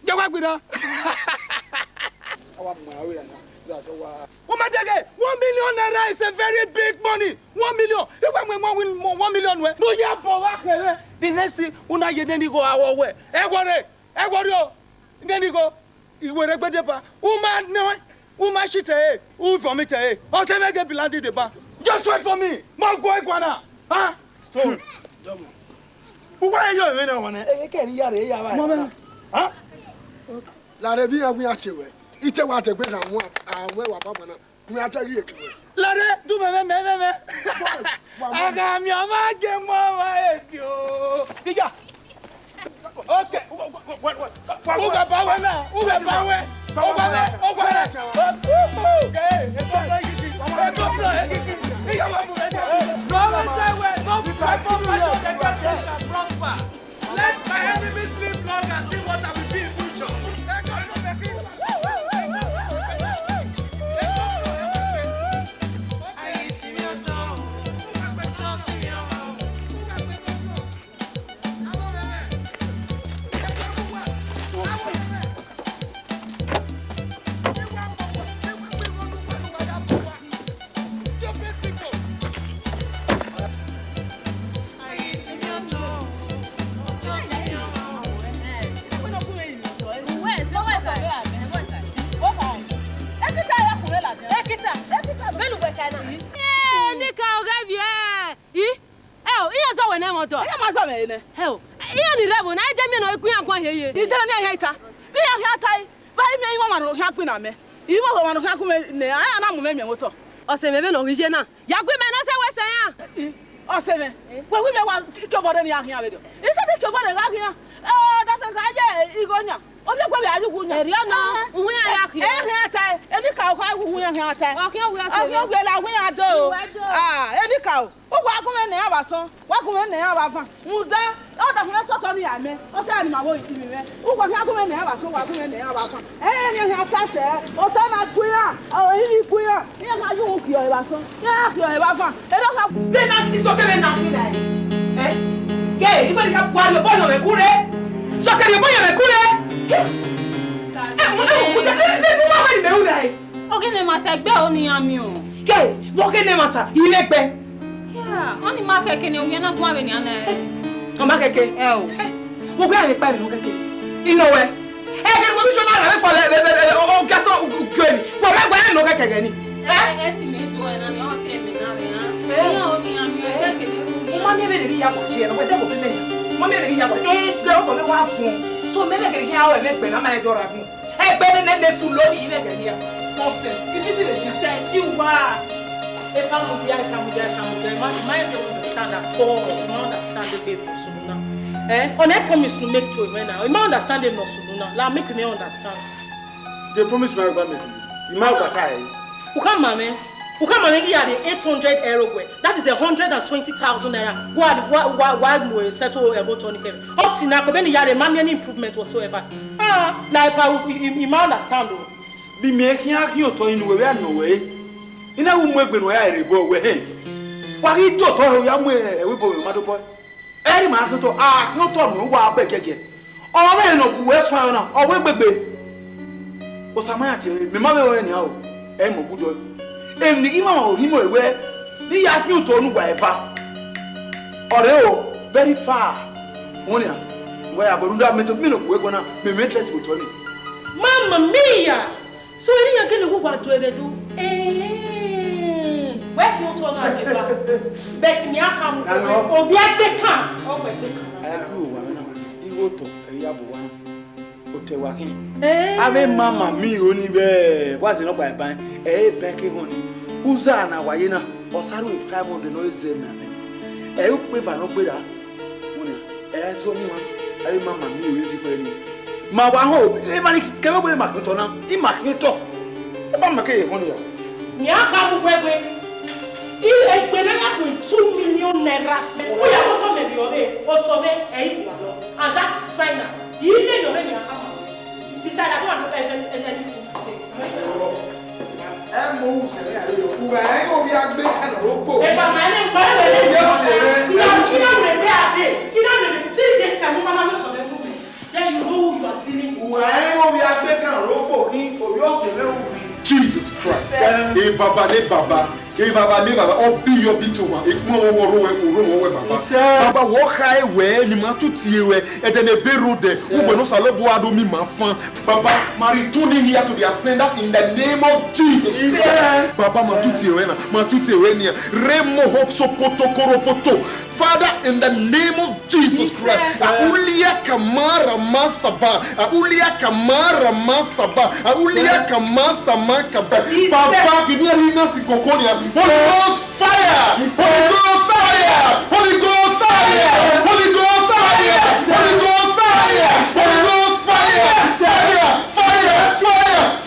Jawabina. Woman, 1 million naira is a very big money. 1 million. If I win 1 million, no, yeah, boy. The next thing, una ye then go our way. Egwore, then you go. You were a better pa. Woman, no, woman, shit, who for me, or to make a bilanti the bar. Just wait for me. Mongo iguana. Huh? Stone. Why are you in a one? I can't hear it. Huh? La vie we are to it. It's a water better and where Papa. We are telling you. Lare, do me. I got your man, okay. What? Let my enemies live long and see what I will be in future. Hell, you level, I didn't know Queen Quan here. You don't know hater. We are here, but I may want to happen on me. You want to happen, I am a woman. Or 7 original. Yaguman, as I say, or 7. Well, we don't want to cover any young video. Is it to what I here? Oh, that's a idea. You go now. Only what are you going to do? We are here. Any cow, we are here. We are do. Ah, any cow. Oh, welcome in the Avason. Welcome in the Avason. Muda, all the rest of the army. Oh, send my voice to me. Oh, welcome in the Avason. Welcome in the Avason. And you have such a Otana queer. Oh, any queer. Here are you, your Avason. Yeah, your Avason. They don't have. They not this okay, nothing. Eh? Gay, you have one of the Kure. So can you buy a Kure? Okay, no matter, be only a mule. Gay, what can no matter? You make be. Yeah, only market can you not go in your Come back again. Oh, who got it by the look again? You know where? I can wish you not for the gas good. Well, I look again. Estimate doing on your family. Money may be up here, whatever. Money may be up 8 girls on the one phone. So many can hear how I make when I'm a door. I better than the Suloni even here. Nonsense. It isn't you are. If I'm with you, my don't understand at all. You don't understand the baby Suluna. Eh? On that promise to make to a man now. You might understand it, no Suluna. Now make me understand. They promise my grandmother. You might got tired. Who come, mammy? Who come and get the 800 euro? That is 120,000 naira. Why we settle about Tony Kevin? Up to now, when you had a mammy improvement whatsoever. Ah, like you might understand. Be making you to in no way. In a woman when we are go away. What he told you, we both mother boy. Every man to not talk who are back again. All men of West Fana or Webbe. Was a man, my mother anyhow, Emma Good. And the Imam him away, the Yaku told by a path. Or very far. Monia, where I would have met a minute, we're gonna be matress with Tony. Mamma mia! So you can go back to ever do. Where you told her, Betty, me, I come over the car. Oh, my God. I go to a Yabuan. Otewaki. I mean, Mamma, me only was not by buying a packing honey. Uzana, Wayana, or Saru 500 noise. I hope with an opera. As only one, I remember me easy penny. My hope, everybody came up with Macotona, in Macneto. About Macay, honey. Nyaka Webbe. You had been up with 2 million naira. We are not on the Oto-Ere, and that is final. You didn't know when you are coming. Besides, I don't want to have anything to say. I'm going to say, I will be a great kind of rope. If I'm my name, you don't know the 3 days can move on the movie. Then you know who you are dealing with. Jesus Christ. E baba ne baba. E baba ne baba. Obi yo bi to wa. E mo wo ro baba. Baba wo kai we ni ma tutie we. E de ne bero de. Ugbe no salobo ado mi ma fan. Baba ma return here to the ascender in the name of Jesus Christ. Baba ma tutie we na. Ma tutie we ni. Remo hope so poto koro poto. Father, in the name of Jesus Christ, Aulia Kamara Masaba, Aulia Kamara Masaba, Aulia Kamasa Makaba, Papa, Pinarina Sikokonia, Holy Ghost fire, Holy Ghost fire, Holy Ghost fire, Holy Ghost fire, Holy Ghost fire, Holy Ghost fire, fire, fire,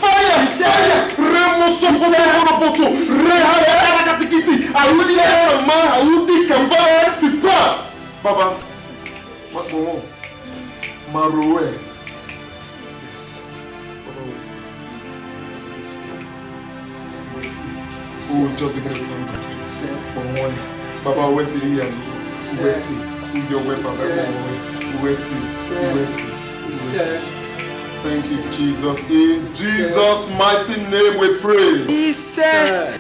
fire, fire, Remoso Poto, Reha Katikiti, Aulia Kamara, Audi Kamara. Baba, Maroe. Yes. Baba, where is he? Oh, just begin to thank God. Baba, where is he? Where is he? Who your way, Baba? Where is he? Thank you, Jesus. In Jesus' mighty name we pray. He said.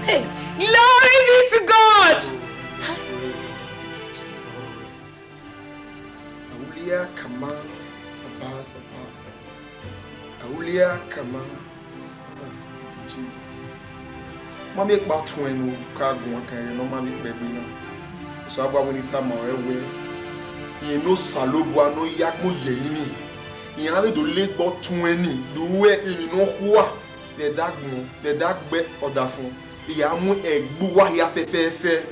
Hey, glory be to God. Aulia Kama Abbas Aulia Kama Jesus. Mami about 20 cargo can no mami baby no. So about when it time away. You know Salobwa no yak mo yemi. You have to late about 20 the way in no who the dark bed or the phone. The amu egbuwa ya fe.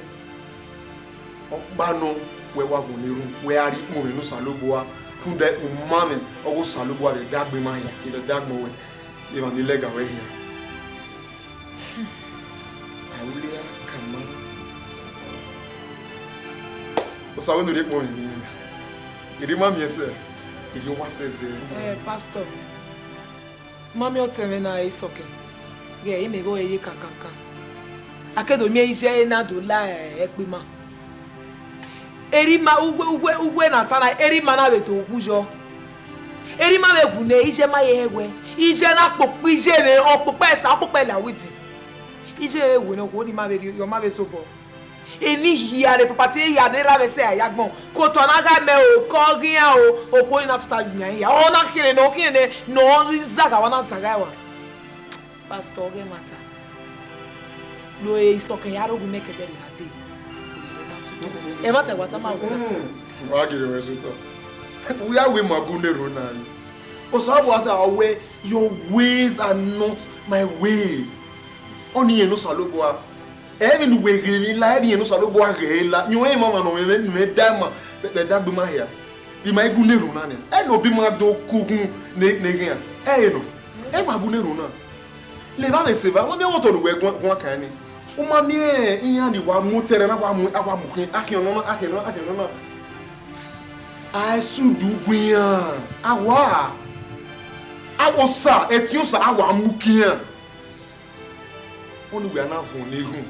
Bano we wa voniru we ari mo no Salobwa kunde umame ogo Salobwa the dark be man ya the dark mo we even the leg away here. Aulia Kama. So we no dey mo ni. Irima mi ese. If what says Pastor. Mami o teme na isoke. Ge ime go eye kankanka. Akedo mi ije na do la ekpima. Erima ugwe na tana erima na beto ogujo. Erima me gune ije ma ye egwe. Ije na popo ije me opopo esa opopo la witi. Ije ewe no ko di ma be yo ma be so bo. Eni hiare property ya de ra be se ayagbon ko to na ga me o ko gian o opo ina tuta nya ya o na kire no kire no zaga wana zaga wa pastor ge mata no e stock ya ro gu make de lati e mata gwata ma wo wa gire we so to we are we magune ro na o so about our your ways are not my ways oni eno Salobwa. Even we really like you know Salobwa rela you ain't mama no me dama be da do ma here bi ma egu neru na ne e no bi ma do kugun ne gian e no e ma gu neru na le ba me se ba won bi won to no we gun kan ni o ma mi e yan di wa mu tere na wa mu kin akin no na I sudu buyan awa awosa etiosa awa mu kin onu gba na fun ni hu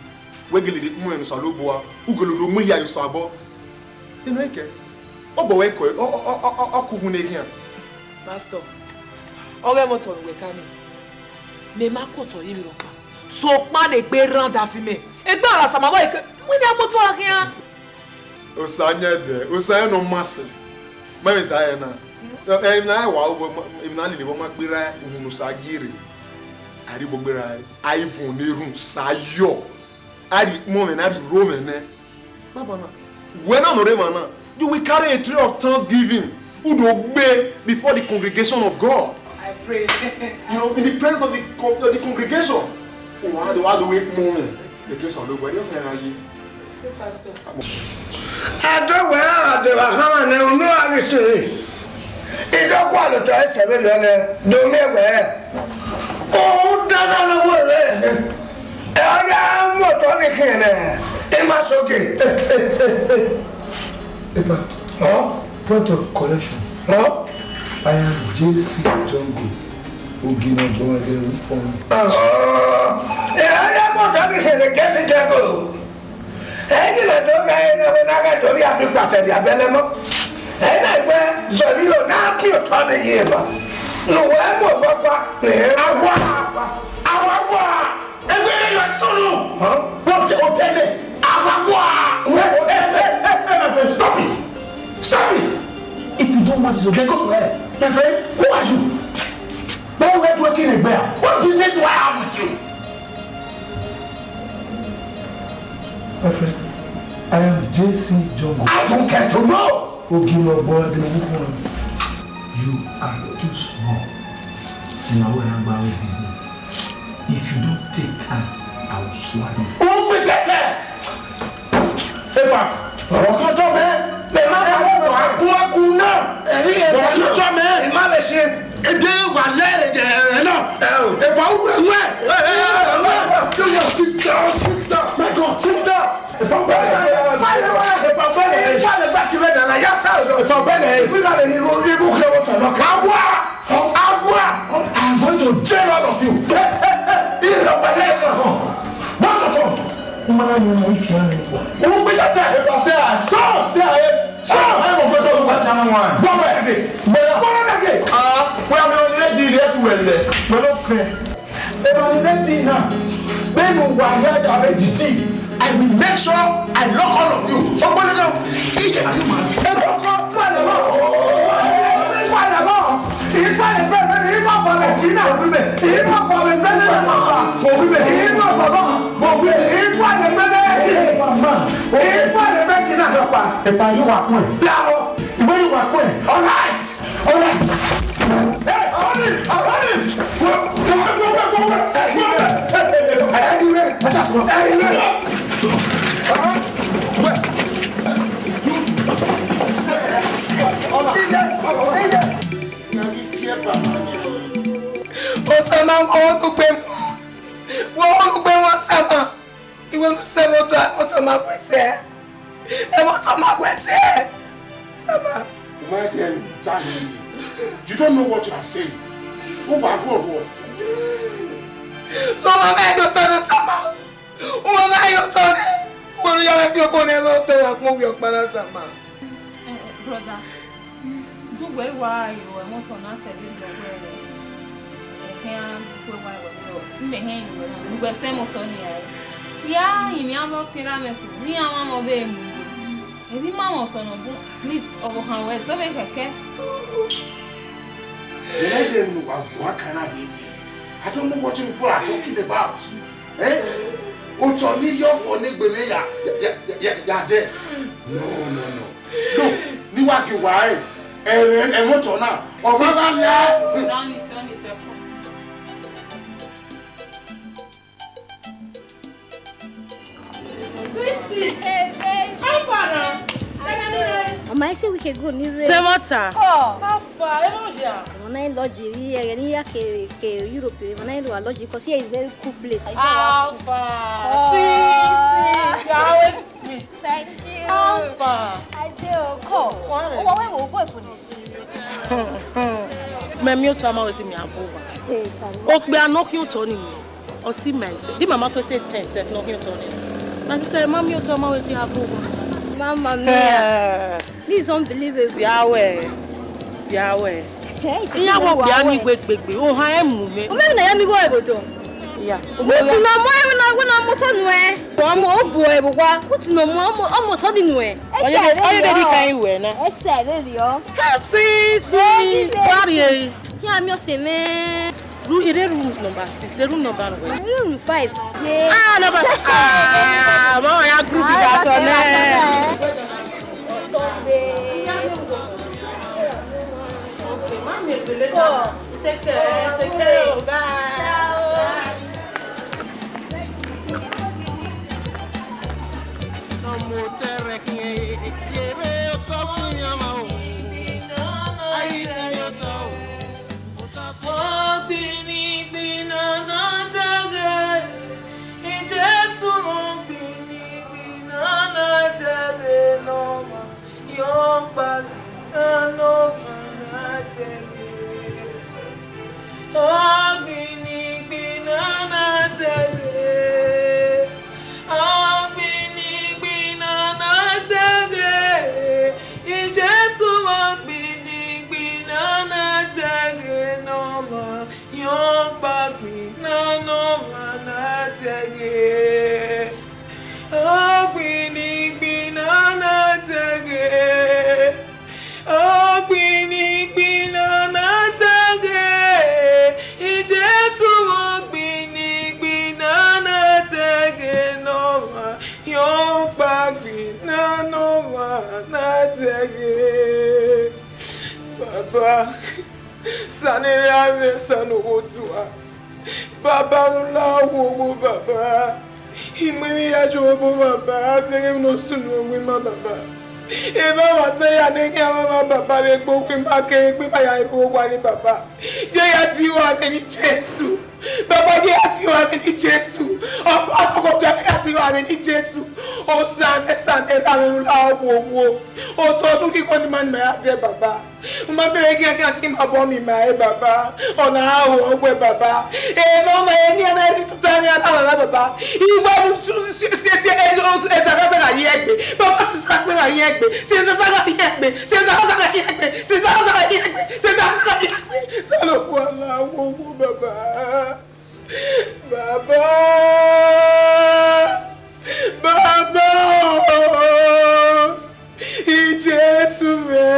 wegele de mu enu Salobwa ugolodo mu ya yusabo inu eke obo we ko okuhu na egian pastor ore mo ton wetani me ma ko to yin lo pa so pa de pe ran da fi me egbe ara sama boy ke we ni amoto agian osanya de osanya no mase mẹ́ta ẹ̀ náà ẹ̀yìn náà wà ó ẹ̀yìn náà lè wọ́n máa gbéra ìhùn ṣàgìrì àríbọ̀ gbéra iphone nírun ṣayọ̀ àrí mọ́mẹ́ náà àrí rómẹ́ náà bàbá náà wẹ́n náà lórí wọn náà you will carry a tray of thanksgiving who do gbé before the congregation of God. I pray. You know, in the presence of the congregation. Why do we mọ́mẹ́ ètò ìsọ̀lógbó ẹ̀yọ́ kẹrin ayé. Pastor. Adọ́wẹ́ àdèwà hàn ní ọ̀nà àrísí. Ìdọ́kọ̀ àlùtọ̀ ẹsẹ̀ mi lọ́nà domi ẹ̀wẹ̀. Ó dáná lọ́wọ́ rẹ̀. Ẹ̀yà Point of correction. I am JC Jungle. Ogino Bomade Wupon. I am not having a guessing jungle. Hanging a dog, I never know you have to cut at the Abelamo. And I wear Zavio now to your 20 years. No, I'm more papa. Awa. And where are your son? What to tell me? Awa. Stop it. If you don't want to get go where? My friend, who are you? Where are you working in Bear? What business do I have with you? My friend, I am JC Jungle. I don't care to know. Ogino Bomade Wupon. You are too small in our Hambawi business. If you don't take time, I will swallow you. Who will get there? Hey, man. The man who I'm going to jail all of you. I will make sure I lock all of you. Somebody know. Osama, I want to pay Sama. You want to say what I say? Sama. My dear, you don't know what you are saying. Who? So am I your turn, Sama? Who am I your turn? When you have your phone ever to move your brother, do why you want to answer it. Yeah, in Yamo Tiramesu, we are one of them. If you want to list of how we're so make a care. Let them know what can I be. I don't know what you people are talking about. Eh? Otoni, you're for Nigbeneya. Yeah, there. No. Look, Niwaki, why? And what's on now? Or I say we can go near Temota. Oh, how far? When I lodge here, Europe, when I do a lodge, because here is very cool place. How far? Sweet. You're always sweet. Thank you. How far? I do. Call. Oh, where will go for this? Mammy, Tama was in my above. Oh, we are knocking Tony. Or see my say. Did Mamma say 10 cents knocking Tony? My sister, Mammy, Tama was in her above. Mamma mia. This is unbelievable. Yahweh. Hey, yeah, what we are me big. Oh, I am moving. Oh, maybe I am going to go. Yeah. What's no more when I'm motor way? One more boy, what's no more almost on the way? I said, sweet. Yeah, I'm your same. Room number 6, the room number 1. Room 5. Yeah. Number. I agree with us on that. Okay, mommy, take care. Bye. No more Bini, Bina, Nataga, in just Baba. Sanere sanu wotua. Baba nula wo baba. Imwe ya jobo baba. Tere no sunu we ma baba. Eva wate ya negi ama baba we gbo we ma ke gbe ba ya iru wa ni baba. Je ya ti wa ni Jesu. Baba je ya ti wa ni Jesu. Opa ko je ya ti wa ni Jesu. O sane ra nula wo. O to du ki ko ni man me ate baba. Uma bege ki ma bo mi ma e baba. Ona o we baba. E no ma ni na ri tutani ana baba. Iwa du se esa ye egbe. Baba se esa ye egbe. Se esa ye egbe. Se esa ye egbe. Se esa ye egbe. Se esa ye egbe. Salo wala wo baba. Baba. Baba. I Jesu me.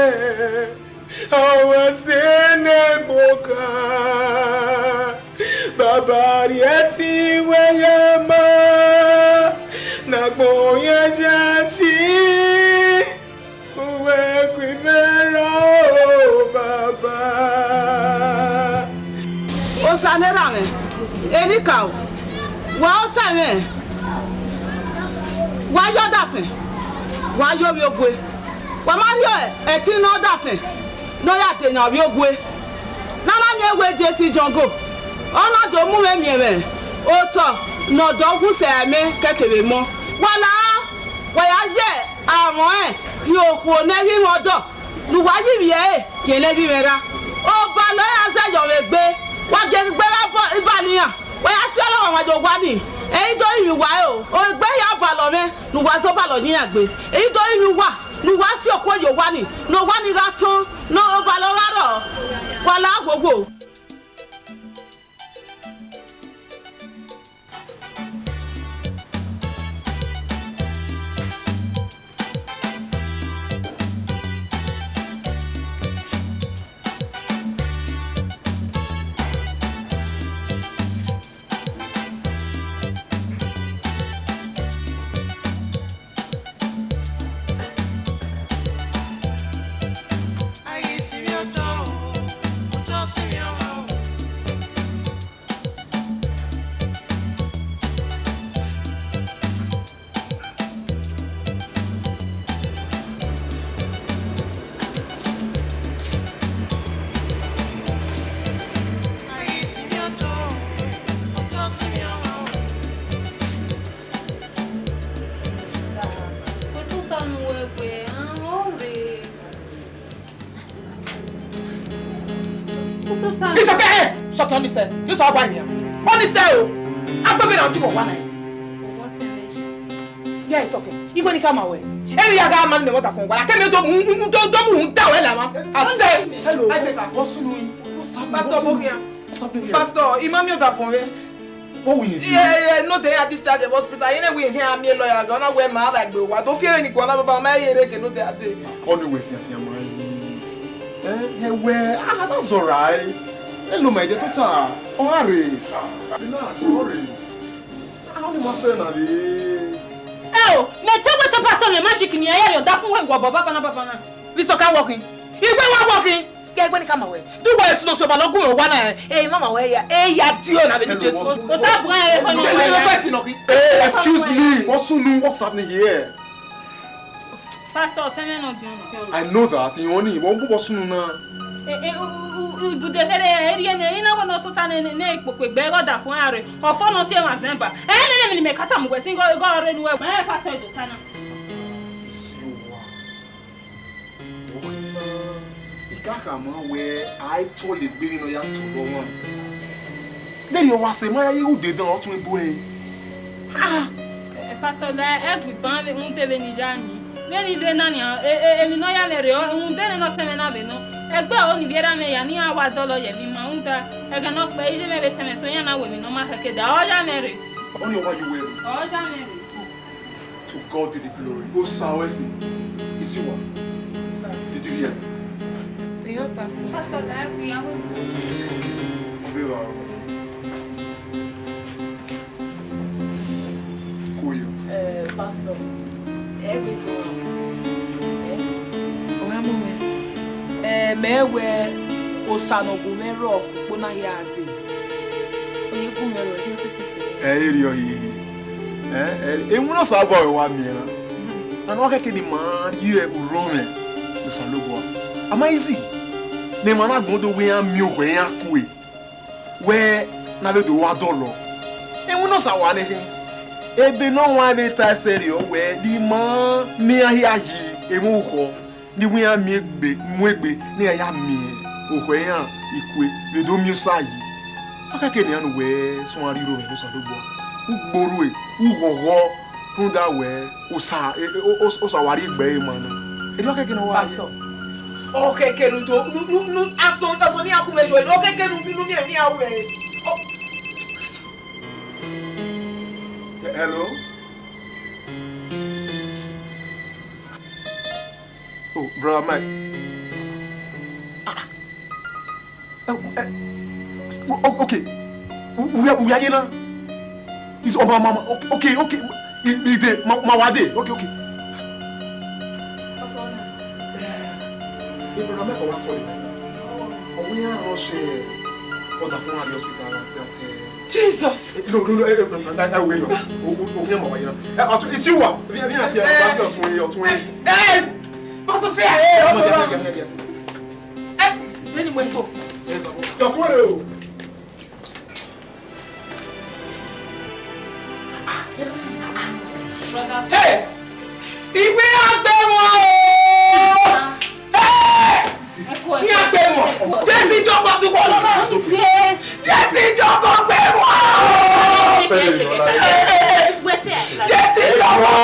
Awasene boka Baba rieti weyama Nagbo yajachi Uwe kwimera o Baba Osanera me Enika wa osame wa yo dafe wa yo bi ogwe wa mario e ti no dafe no ya tenya bi ogwe nana mi egwe jesi jongo ona do mu me mieme oto no do gu se ame kekere mo wala wa ya ye awon ki oku ne ri modo lu wa yi bi e ki ne ri mera o ba lo ya se yo me gbe wa je gbe ra bo ibaniyan wa ya si Ọlọ́run wa jo gwa ni eyi do imi wa o gbe ya ba lo me nu wa so ba lo yin agbe eyi do imi wa nu wa si okoyo wa ni no wa ni ga tun no ba lo raro wala gbogbo It's okay. So can you say? You saw one here. Only say, I'm going to go one night. Yeah, it's okay. You going to come away. Any other man, what I found. I can't do I say, hello. I take what's happening? Pastor, Imam, you're that phone. What will you do? Yeah, no, they are discharged the hospital. Anyway, here I'm a lawyer. Gonna wear my like the what? Don't fear any one about my ear. No, they are taking. Only way, where? That's all right. Hello, my dear daughter. Hurry. Relax, hurry. I only want to say that. Oh, me tell what the pastor the magic in your area. That one go baba na. This okay walking. You go walking. Get when come away. Do what is no so balogo o wa na. Eh mama we ya. Eh ya ti o na be Jesus. O ta fun e ko no. Hey, excuse me. What's happening here? Pastor, tell me no. I know that. You only won't go soon now. Bude area ne ina wono to ta ne ipokwe gbe goda fun are ofo no tie ma semba ne me kata mu kwesi go ore nu e pastor do sana Ikaka where I told the Benin no ya to go on. Then you was say my you dey don otun boy. Pastor la e gbe ban le un tebe ni jani ni de nani emi no ya le re un de no teme na be no egbe o ni biera me ya ni awa dolo ye mi ma unda e ga no pe ije me be teme so ya na we mi no ma keke da o ja mere Only why you wear. o ja mere To God be the glory. Go sawesi. Is you one? Did you hear it? Yeah, pastor. Pastor la we ya Pastor. Everything. mewe osano gumero bona yade. Oye gumero he setise. Eri oyi. Enwuno sabo e wa miera. Ana o keke ni ma ye urome usalobo. Ama easy. Ne mana gbodo we an mi o we an ku e. We na be do wa dolo. Enwuno sawa ne he. Ebe no wa be ta serio we di ma mi ahi emu ho ni we an mi egbe mu egbe ni ya mi o yan ikwe be do mi sai. Aka ke ni anu we so ari ro me usalobo. Ugboru e uhoho funda we osa wari gbe e man. E do ke no wa Pastor. Okay, kenu do nu aso ni akumejo. Okay, kenu ni awe. Hello? Oh, brother Mike. Okay. We are here. Is on mama. Okay. Ide mawade. Okay. Brother Mike wa call. We are rush order from the hospital that Jesus. No, I will wait. Okay, it's you. Viens here. Hey! Pastor say hey. Eh, c'est ni moi ko. Hey! Ìwé agbẹ̀wọ̀n. Ní agbẹ̀wọ̀n. Jésì jọba dúpọ̀ lọ́nà. Jésì jọba gbẹ̀wọ̀n. Jésì jọba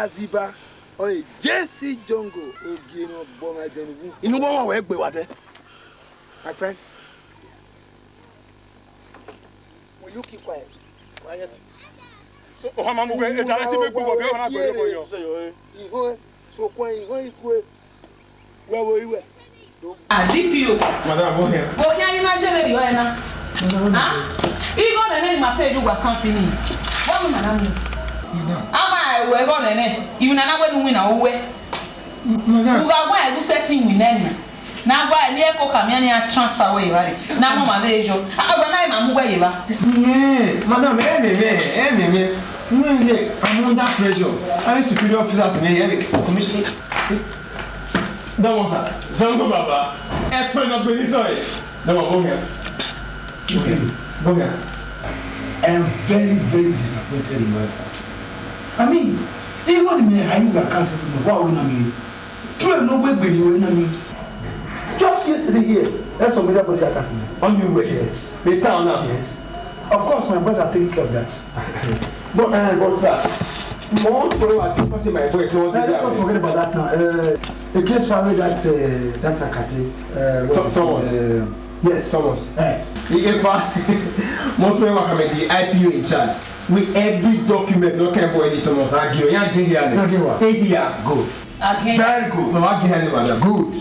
Ziba or Jesse Jongo Ogino Bona Genu. You know what way water? My friend. Will you keep quiet? Quiet. So Mama will get so quiet, where were you? DPO. Madam, go here. Go here, imagine you are now. You got the name of pay you account in me. What madam? Ama we go nene even na we win na we you ga gwa e setting win na gwa e ko kamia na transfer we right na mama be jo agba na ma mu gwa ye ba madam I'm under pressure. I superior officers in here commission Don't sir. Don't go, Baba. I not going sorry. No, go here. Go here. I am very, very disappointed in my fortune. I mean, even me, I you account for what we mean. True, no way, but you mean. Just yesterday here, that's some other person attacked me. On your way? Yes. The town now? Yes. Of course, my boys are taking care of that. But sir, more for I think my voice. No, let's forget about that now. The case for that Akate. Thomas. Yes. Thomas. Yes. You get back. More for the IPU in charge. With every document, no can boy any Thomas. I give you. Good. Again. Very good. No, I give you. Good.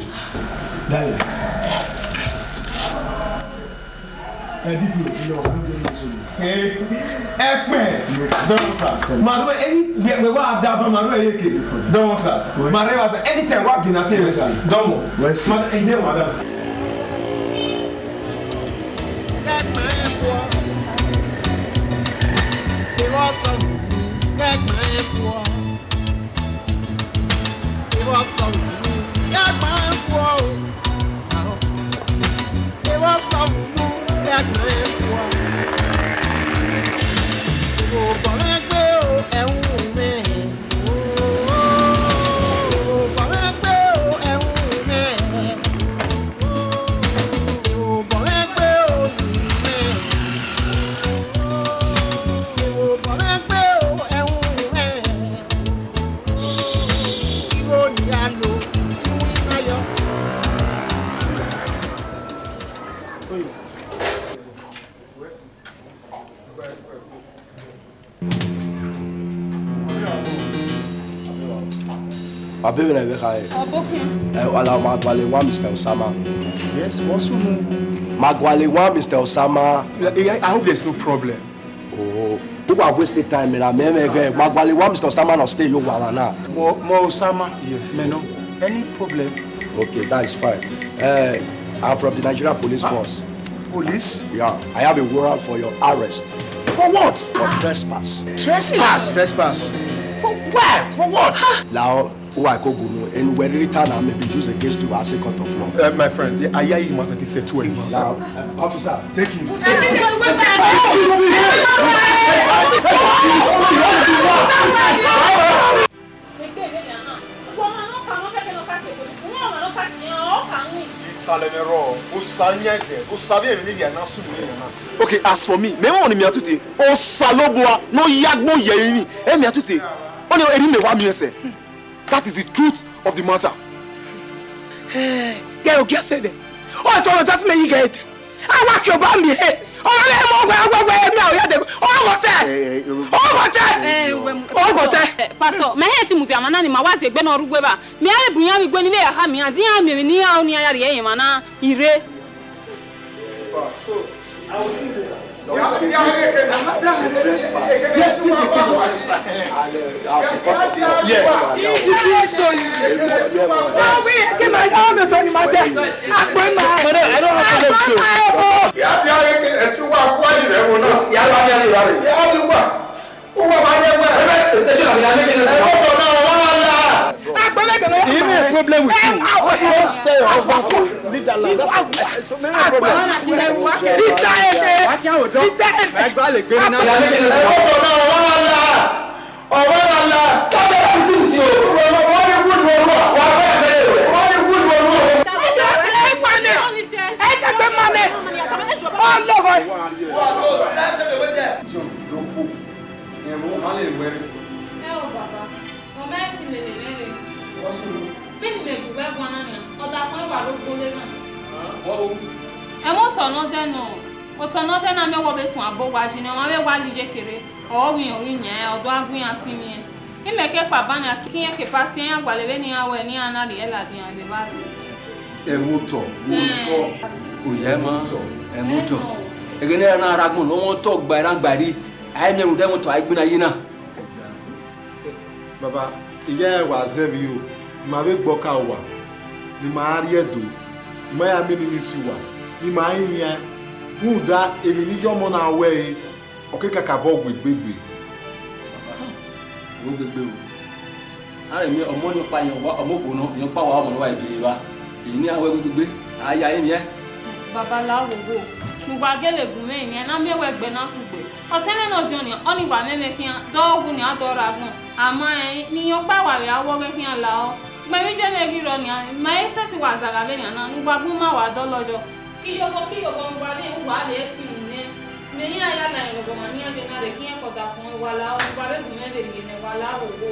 Mr. Osama. Yes, what's wrong? Magwalewa, Mr. Osama. I hope there's no problem. Oh, who are wasting time? Magwalewa, Mr. Osama, no stay you now. More Osama? Yes. Meno, any problem? Okay, that is fine. I'm from the Nigerian Police Force. Police? Yeah, I have a warrant for your arrest. For what? For trespass. Trespass? Trespass. For where? For what? Now, who I go and when return I may be used against you as a court of law. My friend, the Ayayi must have said twice. Now, officer, take him. Okay, as for me, me want me atuti. O salobua no yagbo yeyini. E me atuti. Only eri me wa mi ese. That is the truth of the matter. Get your fede. Oh, so just me you get. I like your bambi head. Oh, let me now. Pastor, me heti muti amana ni mawazi egbe na orugbe ba. Mi are bunya mi gbe ni me ya ha mi adi ya mi ni ya oni ya re mana ire. So, I will see you. Problem with you. Me wo be sun abo wa jina wa be wa lije kere o wi yin odo agun asimi e me ke pa bana kiyen ke pasien ya gwalebe ni awe ni ana ri ela din abe ba Emuto Ojema Emuto Egene na aragun lo won to gba ran gbari ai me ru de won to ai gbina yina Baba iya wa zebi you ma be gboka wa ni ma ri edo ma ya mi ni si wa ni ma yin ya Muda emi ni jo mo na we okeka ka bo gbegbe wo gbegbe o Are me omo no pa yan wa omo ko no yan pa wa omo no wa ije ba. Èyí ni awe gbegbe. Aya yin ye. Babaláwo wo. Ngba gele gun me ni na me we gbe na kugbe. O teme no di oni oni gba me kian do gun ni adora gun. Ama ni yan pa wa re awo ge kian la o. Gbe mi je me gi ro ni ma e se ti wa zaga be ni na ngba gun ma wa do lojo. Ki yo ngba le ngba le ti ni. Me ni aya na ro go ma ni age na re kian ko da fun wa la o ngba le gun me le ni wa la wo wo.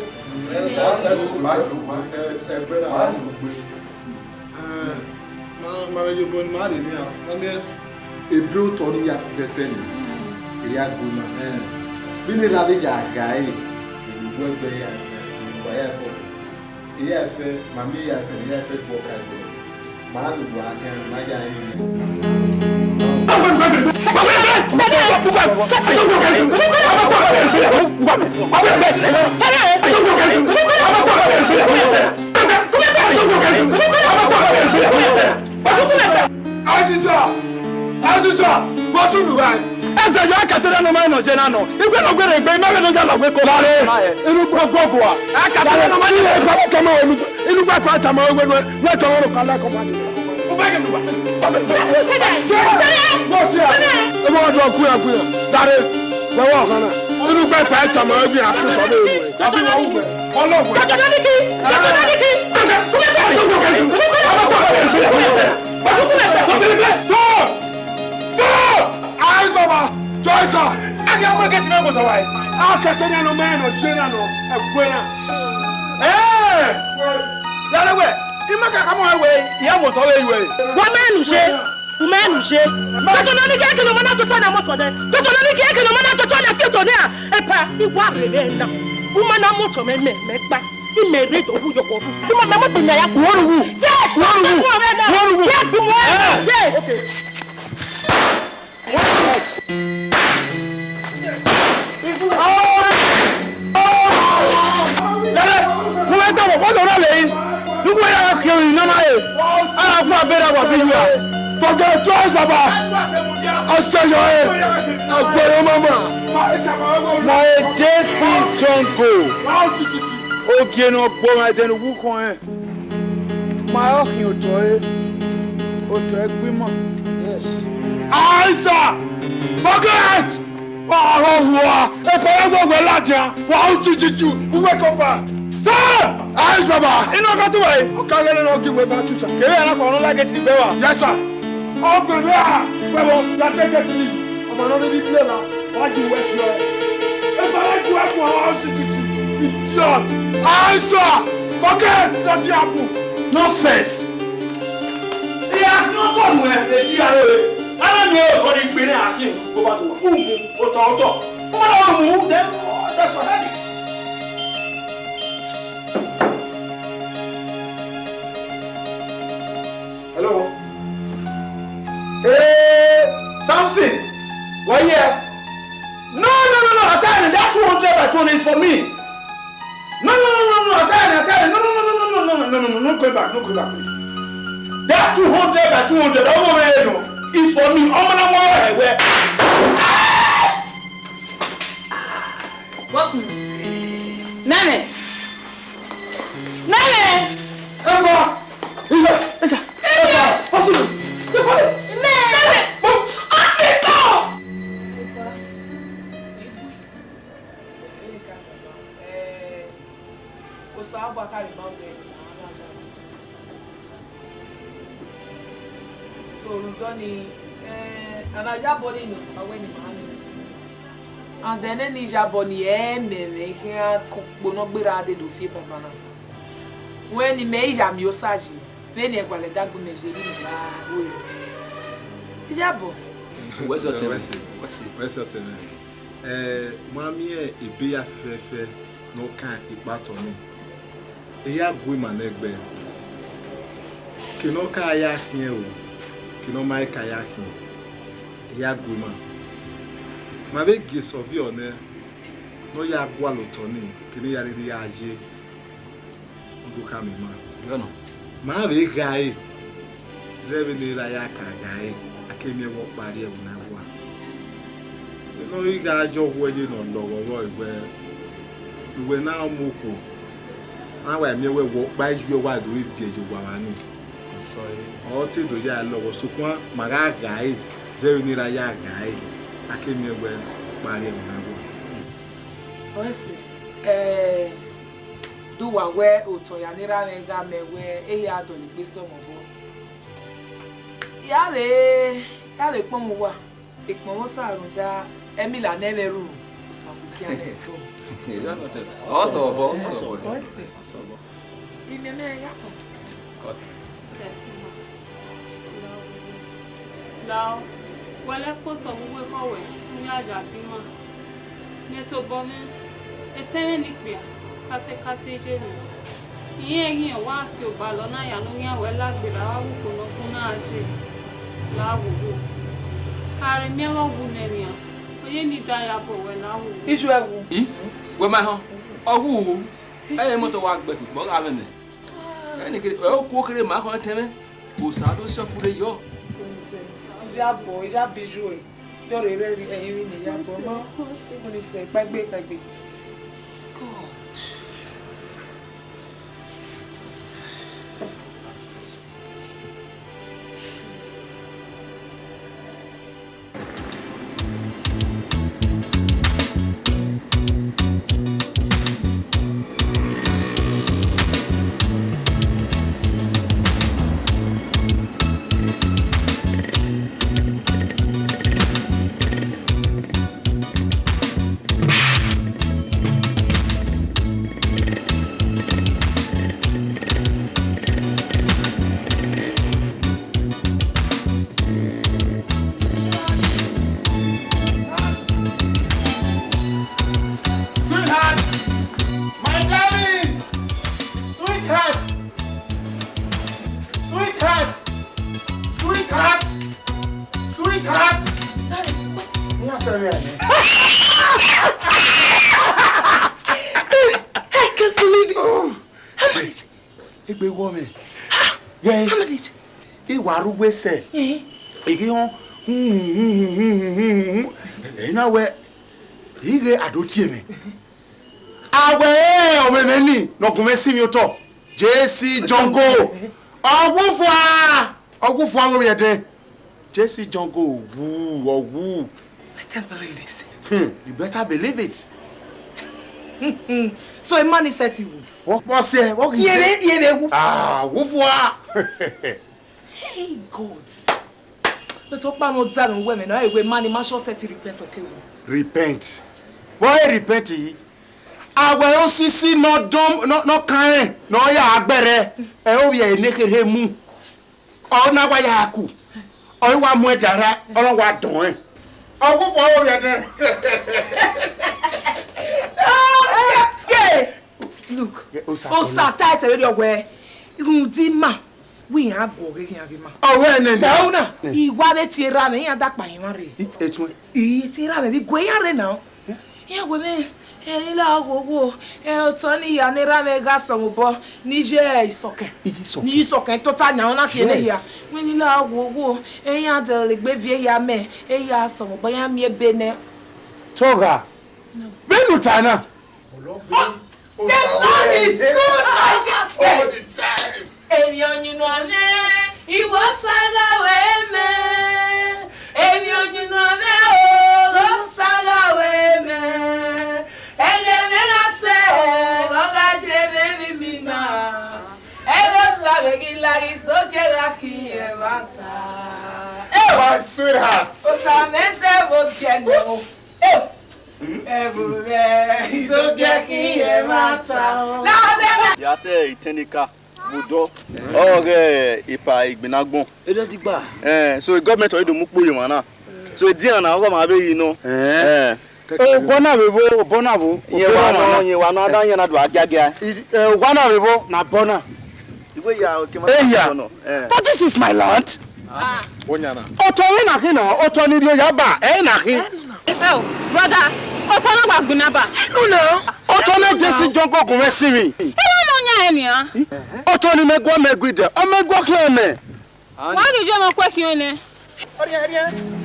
Marajo bon mari ni a. Ame ebro to ni ya fefe ni. Ya guna. Bini rabi ja gai. Wo gbe ya. Wa ya fo. Ya fe, mami ya fe, ya fe bo ka gbe. Ma lu wa kan ma ja Asisa, what's in the way? As a young Catalan man or Genano, you cannot get a great man of the Colare, in Uguagua. I can't know money if I come on in Uguapatama when not all of Calaco. Eyes, Mama! Joyce! I can't get numbers away. I'll catch no man or General and Buena. Eh! That away. You make a come away. Yamot away. What man you say? Who man you say? But you only get no man to turn a motor there. But you only get no man to turn a filter there. A pa, you want revenge. Woman, a motor man make back. He may read over your water. You want to be there. Yes! Yes! Yes! What's all that? Look where I'm carrying. No, I have not been able to be forget choice, Baba. I'll say your head. I'll put him, Mama. My Jesse don't go. Okay, no, go and then walk on. My Oto-Ere. Oto-Ere, yes. Answer! Forget! Stop! Eyes, Baba! You know, got away. Okay, you don't give away that, sir. I don't like it. Yes, sir. Open there. Well, you take it to me. I'm not really clear now. Why do you work here? If I like to work for our idiot! Answer! Forget that happen. Nonsense! Yeah, no one where the GRA. I don't know what he been at him. Go back to Oto-Ere. Oh, then that's what I did. Hello? Hey, Samson! Why here? No, Atani, that 200 by 20 is for me. No, Atani, no, go back, please. That 200 by 200, no. Is for me. What's me? Nene! Emma! What's it? So Rudoni, and I jaboni knows when he married. And then any jaboni, me here could not be added to fear banana. When he made him your saji, then he got a dagger measuring Jabo. What's your term? What's your term? Mammy, a beer fefe, no can eat baton. A yard woman egg bear. Kino kayak here. Kino my kayaking. Ya guma. Ma be gis of your ne. No ya gwalo toni. Kini ya ri aje. Ndu ka mi ma. Gono. Ma be gai. Zebe ni ra ya ka gai. Akemi wo pari e na wa. No yi ga jo wo je no lowo wo igbe. Igbe na moku. Awa mi we wo ba ju wa do bi ejo wa ni. So o ti do ya lo wo sukun maga gai zero ni ra ya gai. Akemi we pare una go. Osi do wa we Oto-Ere ni ra me ga me we e ya do ni gbe so mo bo. Ya le pon mo wa. Ipon mo sa run da Emila na meru. Sa ku ki ane ko. Also, bo. Lao, wale koto mwe kowe, nyaja bima. Neto bome, eteme nikbia, kate jelu. Iye wa si obalo na ya no ya we lagbera wa wuko no kuna ati. La wugo. Are mi lo wu nenia. Oye ni da ya bo we la wu. Iju ewu. We ma ho. Owu. Eye moto wa gbe fi gbo ga me. Eni kire o ku kire ma ho teme. O sa do so fure yo. Ija bo, ija biju e. Soro ere eri ni ya bo mo. Mo ni se pagbe. God. Sweetheart! Yes, I can't believe this. Oh. How much? A big woman. Yeah. How much? He was a say. He on. Now where he get a dotier. Awe, omemeni, no come see me to. JC Jongo. Ogufwa we there. JC Jongo, woo. I can't believe this. You better believe it. So a man is set you. What say? What he say? Wufwa. Hey God. But talk about no damn women. No, a man in shall set repent. Okay. Repent. Why repent? Awe osisi no dom no kan no ya agbere e o ye nekere mu o na wa ya ku o wa mu edara o wa don e o ku fo o ye den. Look, Osata is already aware. Rudima, we are going ma. Oh, when now, he wanted to run and that by Mary. It's what he ran and going now. Yeah, women. Ela wo Tony ya ne rame ga somo Niger isoke ni isoke total nya ona ke ne ya when ela wo ya de gbe vie ya me ya somo ya mi Benin toga benu tana the Lord is good all the time evion you know ne iwo saga we me evion you know ne o saga we me my sweetheart. Ya se itenika budo. Okay, ipa igbinagbon. So the government already mu poyo mana. So di ana go ma be yi no. Bona bo. Yen wa no adan yen na do agiagia. Bona bebo na bona. Iwe ya o ke ma no. But this is my land. Onyana. Oto-Ere na kina, oto ni rio yaba, na kin. Oh, brother, oto na gba gunaba. No. Oto na JC Jongo kun me si mi. E no nya enia. Oto ni megwa megwide, o megwa kleme. Wa ni je mo kwa ki ne. Oria.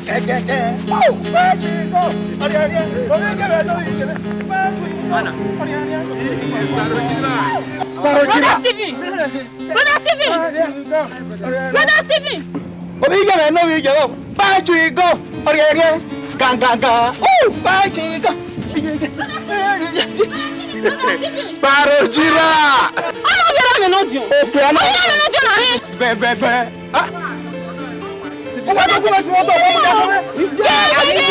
Ke. Oh, go. Oria. O me ke be do yi ke. Ana. Oria. Brother Stephen. Obi yẹn no bi jẹ bájú igọ ọ̀rẹ́rẹ́ gangan bájú igọ. Parojira. Ọ̀nà òbíra mi náà dùn. Òkè ọ̀nà. Ọ̀yá mi náà dùn náà yín. Bẹ́ẹ̀. Wọ́n tó kúrò sí mọ́tò ọ̀gbọ́n mi jà fún mi.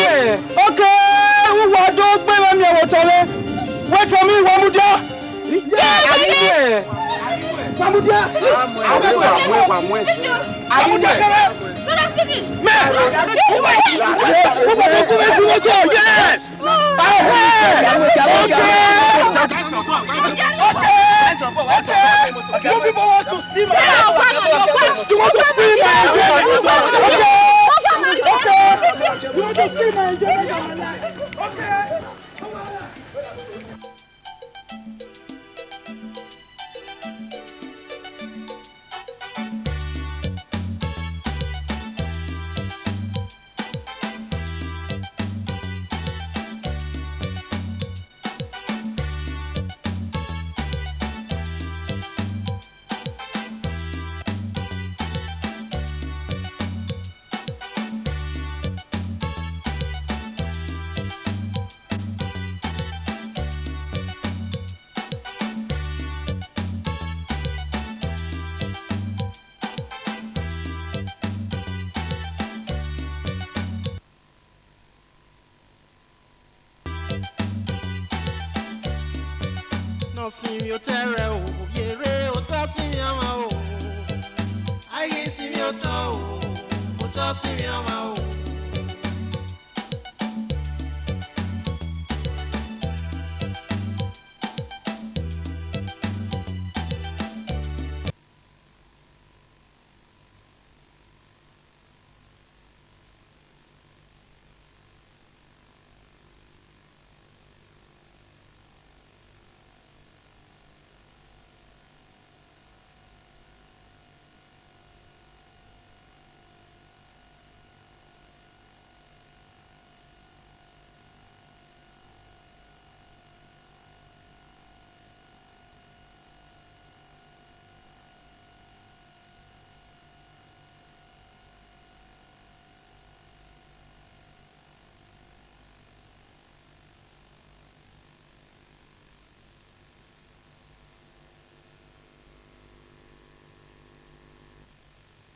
Okay, wọ́n tó gbé mi ẹ̀wọ̀ tọ́lẹ̀. Wait for me, wọ́n mú jẹ́. Wàmúdíá. Wàmúdíá kẹ́rẹ́. Mẹ́. Wọ́n kú bẹ́ẹ̀ sí wọ́tọ̀. Yes. Okay. You people want to see my engine. You want to see my engine. Okay. You want to see my engine. Okay. Simi Oto-Ere o, yere Oto simi ama o. Aye simi Oto o, Oto simi ama o.